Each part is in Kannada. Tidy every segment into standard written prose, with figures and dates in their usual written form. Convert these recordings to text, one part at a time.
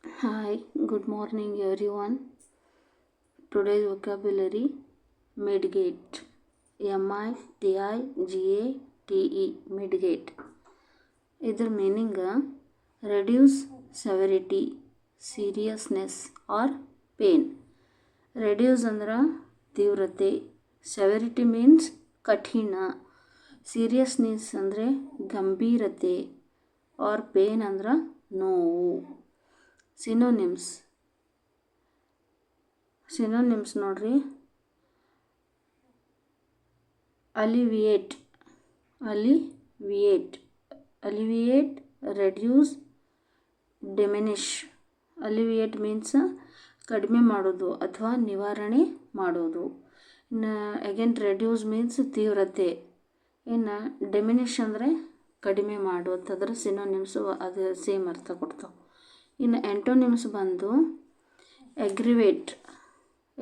Hi, good morning everyone. Today's vocabulary mitigate. mitigate. Mitigate. Idr meaning reduce severity, seriousness or pain. Reduce andra ತೀವ್ರತೆ. Severity means ಕಠಿಣ. Seriousness ಅಂದರೆ ಗಂಭೀರತೆ or pain ಅಂದ್ರ ನೋವು. ಸಿನೋನಿಮ್ಸ್ ನೋಡ್ರಿ. ಅಲಿವಿಯೇಟ್, ರೆಡ್ಯೂಸ್, ಡಿಮಿನಿಷ್. ಅಲಿವಿಯೇಟ್ ಮೀನ್ಸ್ ಕಡಿಮೆ ಮಾಡೋದು ಅಥವಾ ನಿವಾರಣೆ ಮಾಡೋದು. ಇನ್ನು ಅಗೇನ್ ರೆಡ್ಯೂಸ್ ಮೀನ್ಸ್ ತೀವ್ರತೆ. ಇನ್ನು ಡಿಮಿನಿಷ್ ಅಂದರೆ ಕಡಿಮೆ ಮಾಡೋದು. ಸಿನೋನಿಮ್ಸು ಅದು ಸೇಮ್ ಅರ್ಥ ಕೊಡ್ತಾವೆ. ಇನ್ನು ಆ್ಯಂಟೋನಿಮ್ಸ್ ಬಂದು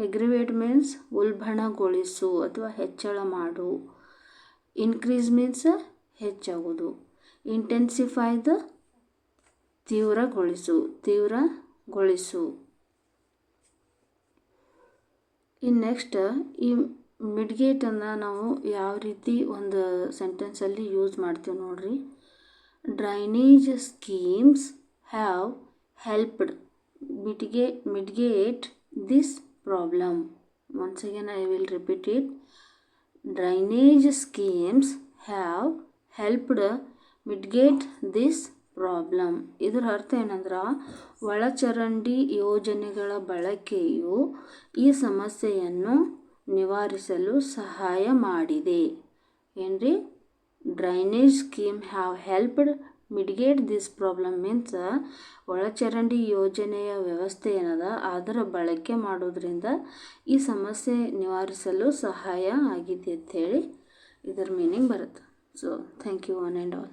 ಎಗ್ರಿವೇಟ್ ಮೀನ್ಸ್ ಉಲ್ಬಣಗೊಳಿಸು ಅಥವಾ ಹೆಚ್ಚಳ ಮಾಡು. ಇನ್ಕ್ರೀಸ್ ಮೀನ್ಸ್ ಹೆಚ್ಚಾಗೋದು. ಇಂಟೆನ್ಸಿಫೈದ ತೀವ್ರಗೊಳಿಸು. ಇನ್ನು ನೆಕ್ಸ್ಟ್ ಈ ಮಿಡ್ಗೇಟನ್ನು ನಾವು ಯಾವ ರೀತಿ ಒಂದು ಸೆಂಟೆನ್ಸಲ್ಲಿ ಯೂಸ್ ಮಾಡ್ತೀವಿ ನೋಡ್ರಿ. Drainage schemes have helped mitigate this problem. Once again I will repeat it. Drainage schemes have helped mitigate this problem. ಇದರ ಅರ್ಥ ಏನಂದ್ರೆ ಒಳಚರಂಡಿ ಯೋಜನೆಗಳ ಬಳಕೆಯು ಈ ಸಮಸ್ಯೆಯನ್ನು ನಿವಾರಿಸಲು ಸಹಾಯ ಮಾಡಿದೆ. ಏನ್ರಿ? Drainage scheme have helped mitigate this problem means ಒಳಚರಂಡಿ ಯೋಜನೆಯ ವ್ಯವಸ್ಥೆ ಏನದ ಅದರ ಬಳಕೆ ಮಾಡೋದ್ರಿಂದ ಈ ಸಮಸ್ಯೆ ನಿವಾರಿಸಲು ಸಹಾಯ ಆಗಿದೆ ಅಂಥೇಳಿ ಇದರ ಮೀನಿಂಗ್ ಬರುತ್ತೆ. So thank you one and all.